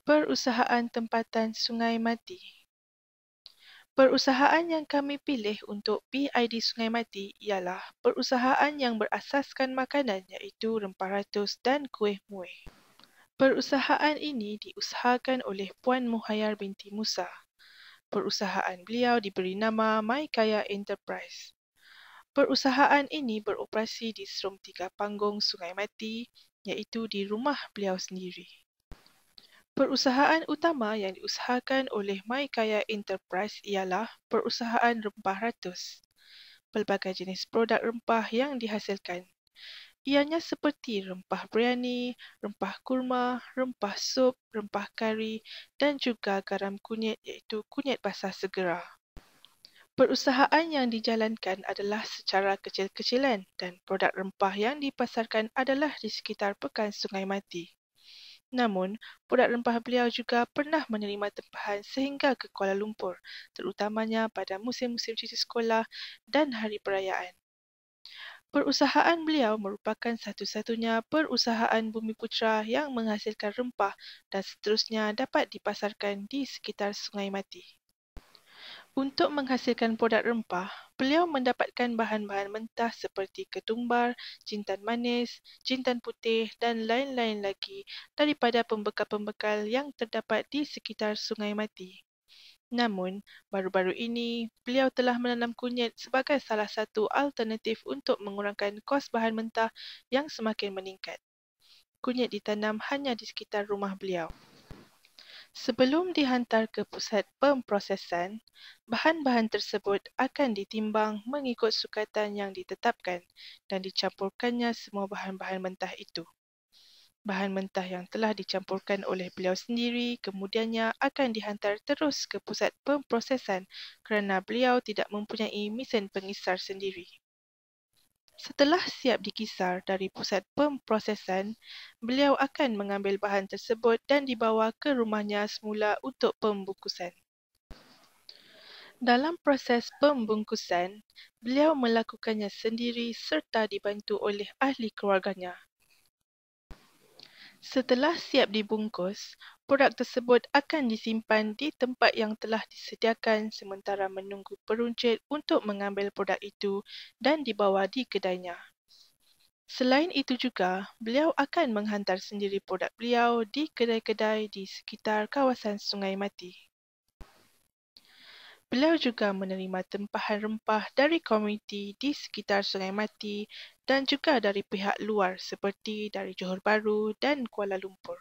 Perusahaan tempatan Sungai Mati. Perusahaan yang kami pilih untuk PID Sungai Mati ialah perusahaan yang berasaskan makanan iaitu rempah ratus dan kuih muih. Perusahaan ini diusahakan oleh Puan Muhayyar binti Musa. Perusahaan beliau diberi nama My Kaya Enterprise. Perusahaan ini beroperasi di Serum Tiga Panggung Sungai Mati iaitu di rumah beliau sendiri. Perusahaan utama yang diusahakan oleh My Kaya Enterprise ialah perusahaan rempah ratus. Pelbagai jenis produk rempah yang dihasilkan. Ianya seperti rempah biryani, rempah kurma, rempah sup, rempah kari dan juga garam kunyit iaitu kunyit basah segera. Perusahaan yang dijalankan adalah secara kecil-kecilan dan produk rempah yang dipasarkan adalah di sekitar Pekan Sungai Mati. Namun, produk rempah beliau juga pernah menerima tempahan sehingga ke Kuala Lumpur, terutamanya pada musim-musim cuti sekolah dan hari perayaan. Perusahaan beliau merupakan satu-satunya perusahaan Bumiputra yang menghasilkan rempah dan seterusnya dapat dipasarkan di sekitar Sungai Mati. Untuk menghasilkan produk rempah, beliau mendapatkan bahan-bahan mentah seperti ketumbar, jintan manis, jintan putih dan lain-lain lagi daripada pembekal-pembekal yang terdapat di sekitar Sungai Mati. Namun, baru-baru ini, beliau telah menanam kunyit sebagai salah satu alternatif untuk mengurangkan kos bahan mentah yang semakin meningkat. Kunyit ditanam hanya di sekitar rumah beliau. Sebelum dihantar ke pusat pemprosesan, bahan-bahan tersebut akan ditimbang mengikut sukatan yang ditetapkan dan dicampurkannya semua bahan-bahan mentah itu. Bahan mentah yang telah dicampurkan oleh beliau sendiri kemudiannya akan dihantar terus ke pusat pemprosesan kerana beliau tidak mempunyai mesin pengisar sendiri. Setelah siap dikisar dari pusat pemprosesan, beliau akan mengambil bahan tersebut dan dibawa ke rumahnya semula untuk pembungkusan. Dalam proses pembungkusan, beliau melakukannya sendiri serta dibantu oleh ahli keluarganya. Setelah siap dibungkus, produk tersebut akan disimpan di tempat yang telah disediakan sementara menunggu peruncit untuk mengambil produk itu dan dibawa di kedainya. Selain itu juga, beliau akan menghantar sendiri produk beliau di kedai-kedai di sekitar kawasan Sungai Mati. Beliau juga menerima tempahan rempah dari komuniti di sekitar Sungai Mati dan juga dari pihak luar seperti dari Johor Bahru dan Kuala Lumpur.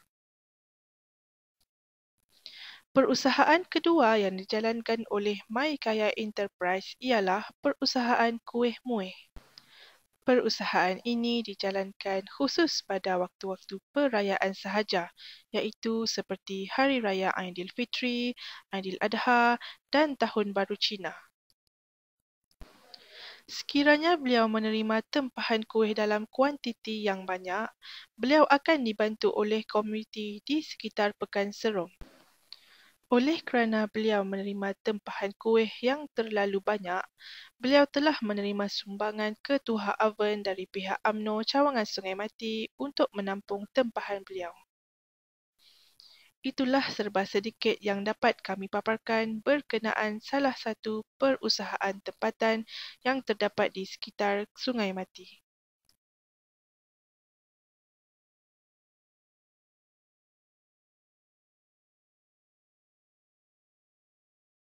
Perusahaan kedua yang dijalankan oleh My Kaya Enterprise ialah perusahaan kuih muih. Perusahaan ini dijalankan khusus pada waktu-waktu perayaan sahaja, iaitu seperti Hari Raya Aidilfitri, Aidiladha dan Tahun Baru Cina. Sekiranya beliau menerima tempahan kuih dalam kuantiti yang banyak, beliau akan dibantu oleh komuniti di sekitar Pekan Serum. Oleh kerana beliau menerima tempahan kuih yang terlalu banyak, beliau telah menerima sumbangan ketuhar oven dari pihak UMNO Cawangan Sungai Mati untuk menampung tempahan beliau. Itulah serba sedikit yang dapat kami paparkan berkenaan salah satu perusahaan tempatan yang terdapat di sekitar Sungai Mati.